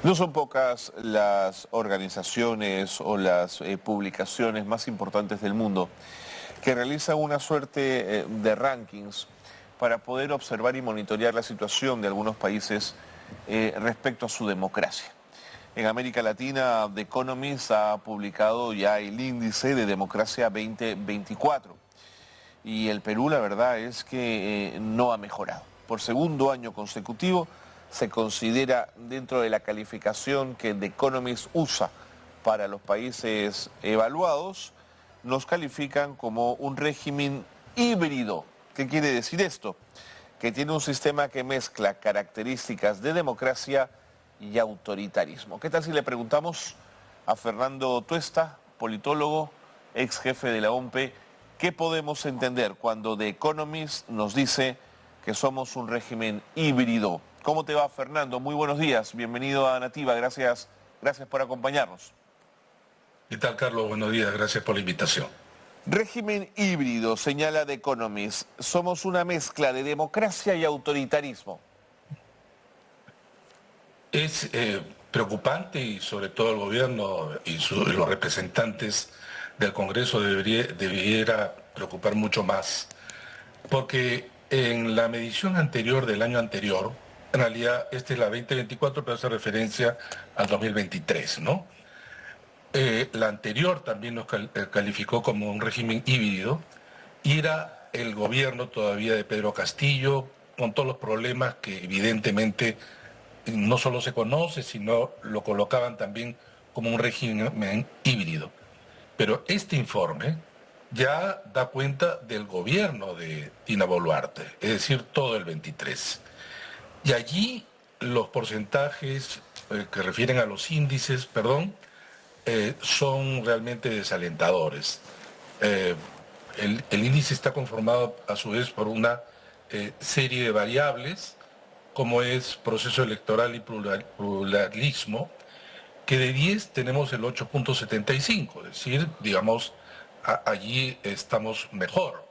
No son pocas las organizaciones o las publicaciones más importantes del mundo que realizan una suerte de rankings para poder observar y monitorear la situación de algunos países respecto a su democracia. En América Latina, The Economist ha publicado ya el índice de democracia 2024 y el Perú, la verdad es que no ha mejorado. Por segundo año consecutivo se considera dentro de la calificación que The Economist usa para los países evaluados, nos califican como un régimen híbrido. ¿Qué quiere decir esto? Que tiene un sistema que mezcla características de democracia y autoritarismo. ¿Qué tal si le preguntamos a Fernando Tuesta, politólogo, ex jefe de la OMPE, qué podemos entender cuando The Economist nos dice que somos un régimen híbrido? ¿Cómo te va, Fernando? Muy buenos días, bienvenido a Nativa, gracias por acompañarnos. ¿Qué tal, Carlos? Buenos días, gracias por la invitación. Régimen híbrido, señala The Economist. Somos una mezcla de democracia y autoritarismo. Es preocupante y sobre todo el gobierno y los representantes del Congreso debiera preocupar mucho más, porque en la medición anterior del año anterior, en realidad esta es la 2024, pero hace referencia al 2023, ¿no? La anterior también nos calificó como un régimen híbrido y era el gobierno todavía de Pedro Castillo, con todos los problemas que evidentemente no solo se conoce, sino lo colocaban también como un régimen híbrido. Pero este informe ya da cuenta del gobierno de Dina Boluarte, es decir, todo el 23. Y allí los porcentajes que refieren a los índices, perdón, son realmente desalentadores. Eh, el índice está conformado a su vez por una serie de variables, como es proceso electoral y pluralismo, que de 10 tenemos el 8,75, es decir, digamos, allí estamos mejor.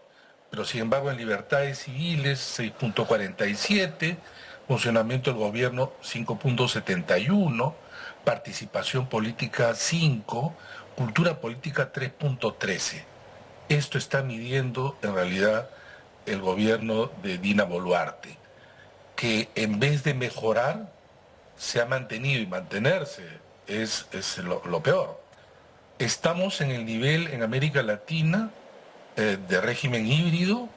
Pero sin embargo en libertades civiles 6,47, funcionamiento del gobierno 5,71, participación política 5, cultura política 3,13. Esto está midiendo en realidad el gobierno de Dina Boluarte, que en vez de mejorar, se ha mantenido y mantenerse es lo peor. Estamos en el nivel en América Latina de régimen híbrido,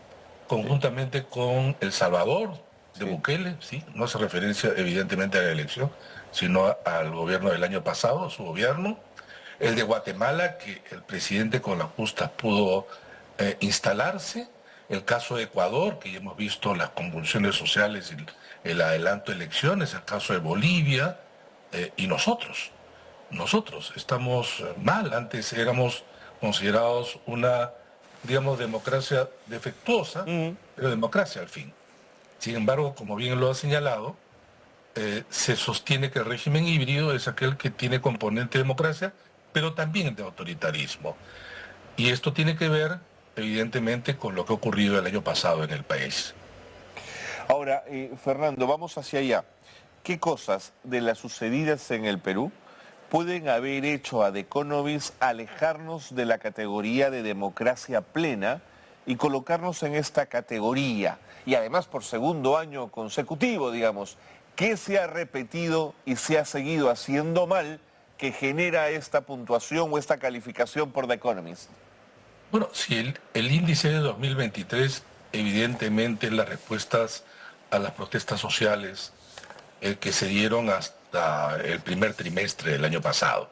conjuntamente con El Salvador, de Sí. Bukele, ¿sí? No hace referencia evidentemente a la elección, sino al gobierno del año pasado, su gobierno. El de Guatemala, que el presidente con las justas pudo instalarse. El caso de Ecuador, que ya hemos visto las convulsiones sociales y el adelanto de elecciones. El caso de Bolivia. Y nosotros estamos mal. Antes éramos considerados una, digamos, democracia defectuosa, Mm. pero democracia al fin. Sin embargo, como bien lo ha señalado, se sostiene que el régimen híbrido es aquel que tiene componente de democracia, pero también de autoritarismo. Y esto tiene que ver, evidentemente, con lo que ha ocurrido el año pasado en el país. Ahora, Fernando, vamos hacia allá. ¿Qué cosas de las sucedidas en el Perú pueden haber hecho a The Economist alejarnos de la categoría de democracia plena y colocarnos en esta categoría? Y además por segundo año consecutivo, digamos, ¿qué se ha repetido y se ha seguido haciendo mal que genera esta puntuación o esta calificación por The Economist? Bueno, si el índice de 2023, evidentemente las respuestas a las protestas sociales que se dieron hasta el primer trimestre del año pasado.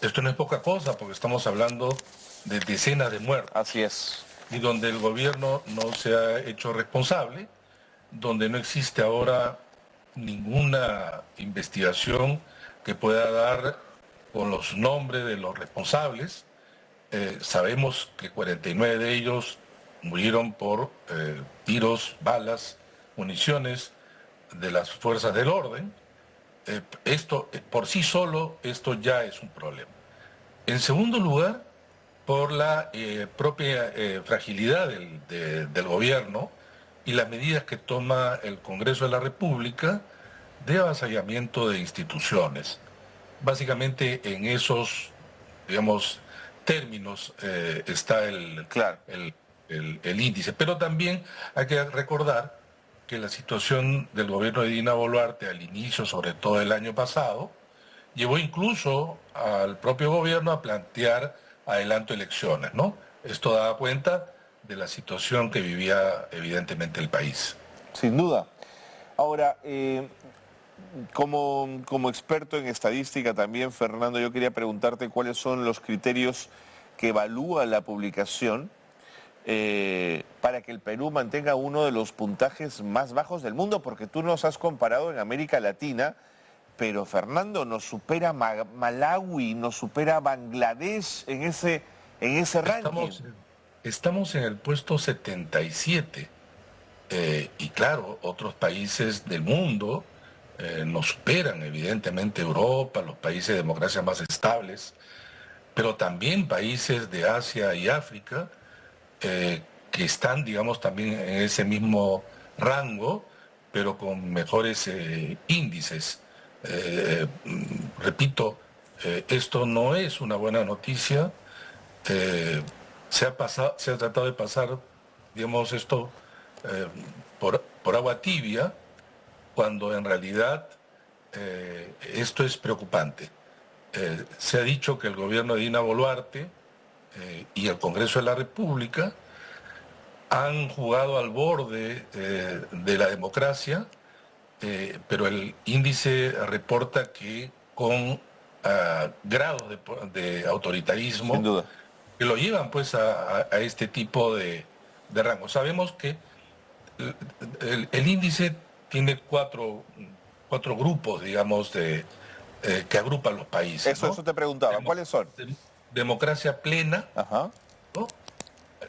Esto no es poca cosa porque estamos hablando de decenas de Así muertos es. y donde el gobierno no se ha hecho responsable, donde no existe ahora ninguna investigación que pueda dar con los nombres de los responsables. Sabemos que 49 de ellos murieron por tiros, balas, municiones de las fuerzas del orden. Esto, por sí solo, esto ya es un problema. En segundo lugar, por la propia fragilidad del gobierno y las medidas que toma el Congreso de la República, de avasallamiento de instituciones. Básicamente en esos, digamos, términos está Claro. el índice. Pero también hay que recordar que la situación del gobierno de Dina Boluarte al inicio, sobre todo el año pasado, llevó incluso al propio gobierno a plantear adelanto elecciones, ¿no? Esto daba cuenta de la situación que vivía evidentemente el país. Sin duda. Ahora, como experto en estadística también, Fernando, yo quería preguntarte cuáles son los criterios que evalúa la publicación para que el Perú mantenga uno de los puntajes más bajos del mundo, porque tú nos has comparado en América Latina, pero Fernando nos supera Malawi, nos supera Bangladesh en ese ranking. Estamos, estamos en el puesto 77 y claro, otros países del mundo nos superan, evidentemente Europa, los países de democracia más estables, pero también países de Asia y África eh, que están, digamos, también en ese mismo rango, pero con mejores índices. Repito, esto no es una buena noticia. eh, se ha tratado de pasar, digamos, esto eh, por agua tibia, cuando en realidad esto es preocupante. Se ha dicho que el gobierno de Dina Boluarte y el Congreso de la República han jugado al borde de la democracia, pero el índice reporta que con grados de Sin autoritarismo duda. que lo llevan pues a este tipo de rangos. Sabemos que el, el índice tiene cuatro grupos, digamos, que agrupan los países, Eso ¿no? te preguntaba, Demo- ¿cuáles son? Democracia plena, Ajá, ¿no?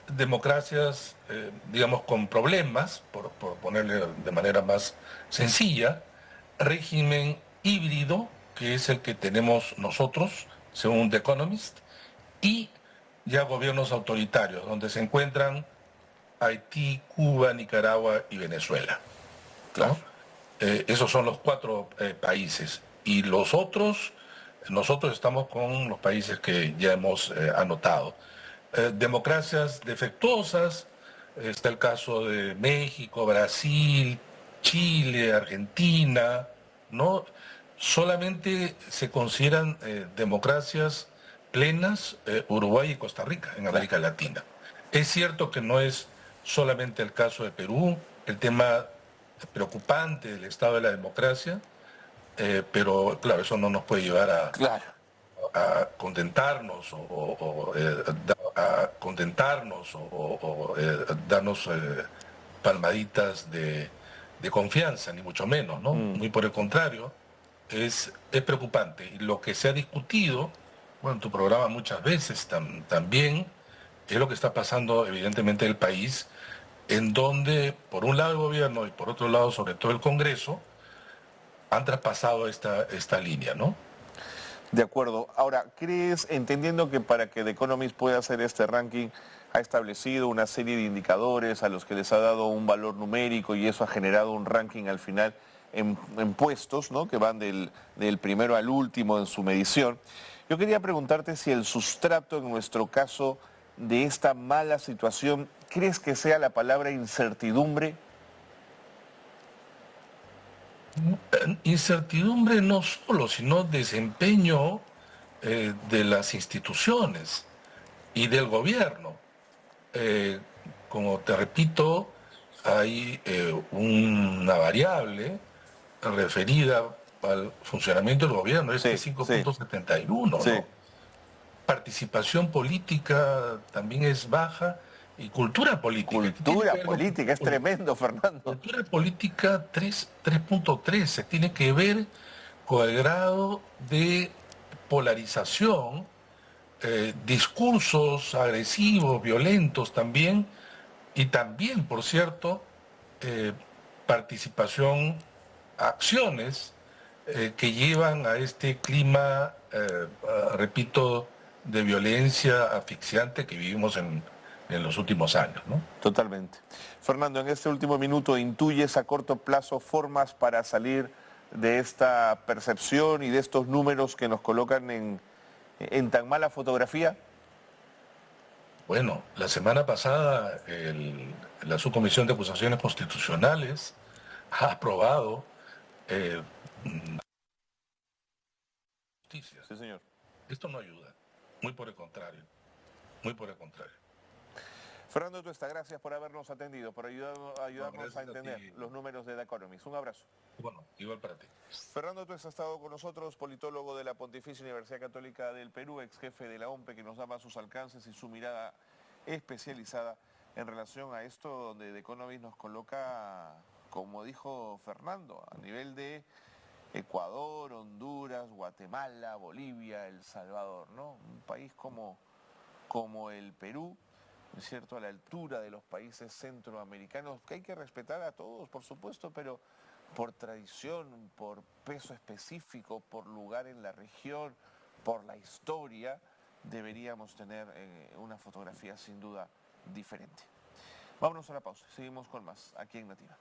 Democracias, digamos, con problemas, por ponerle de manera más sencilla, régimen híbrido, que es el que tenemos nosotros, según The Economist, y ya gobiernos autoritarios, donde se encuentran Haití, Cuba, Nicaragua y Venezuela, claro. ¿no? Esos son los cuatro países. Y los otros, nosotros estamos con los países que ya hemos anotado. Democracias defectuosas, está el caso de México, Brasil, Chile, Argentina, ¿no? Solamente se consideran democracias plenas Uruguay y Costa Rica en Claro. América Latina. Es cierto que no es solamente el caso de Perú, el tema preocupante del estado de la democracia, pero claro, eso no nos puede llevar Claro. a contentarnos a contentarnos darnos palmaditas de confianza, ni mucho menos, ¿no? Mm. Muy por el contrario, es preocupante. Y lo que se ha discutido, bueno, en tu programa muchas veces también, es lo que está pasando evidentemente en el país, en donde por un lado el gobierno y por otro lado sobre todo el Congreso han traspasado esta línea, ¿no? De acuerdo. Ahora, ¿crees, entendiendo que para que The Economist pueda hacer este ranking, ha establecido una serie de indicadores a los que les ha dado un valor numérico y eso ha generado un ranking al final en puestos, ¿no? Que van del primero al último en su medición? Yo quería preguntarte si el sustrato en nuestro caso de esta mala situación, ¿crees que sea la palabra incertidumbre? Incertidumbre no solo, sino desempeño de las instituciones y del gobierno. Eh, Como te repito, hay una variable referida al funcionamiento del gobierno, este Sí, sí, 5.71, sí. ¿no? Participación política también es baja y cultura política. ¿Qué tiene que Cultura ver con política, es tremendo, Fernando. cultura política 3.13? Tiene que ver con el grado de polarización, discursos agresivos, violentos también, y también, por cierto, eh, participación, acciones que llevan a este clima, repito, de violencia asfixiante que vivimos en los últimos años, ¿no? Totalmente. Fernando, en este último minuto, ¿intuyes a corto plazo formas para salir de esta percepción y de estos números que nos colocan en tan mala fotografía? Bueno, la semana pasada la Subcomisión de Acusaciones Constitucionales ha aprobado justicias. Sí, señor. Esto no ayuda, muy por el contrario, muy por el contrario. Fernando Tuesta, gracias por habernos atendido, por ayudarnos a Gracias a entender ti. los números de The Economist. Un abrazo. Bueno, igual para ti. Fernando Tuesta ha estado con nosotros, politólogo de la Pontificia Universidad Católica del Perú, ex jefe de la OMPE, que nos daba sus alcances y su mirada especializada en relación a esto, donde The Economist nos coloca, como dijo Fernando, a nivel de Ecuador, Honduras, Guatemala, Bolivia, El Salvador, ¿no? Un país como el Perú, ¿es cierto?, a la altura de los países centroamericanos, que hay que respetar a todos, por supuesto, pero por tradición, por peso específico, por lugar en la región, por la historia, deberíamos tener una fotografía sin duda diferente. Vámonos a la pausa, seguimos con más aquí en Nativa.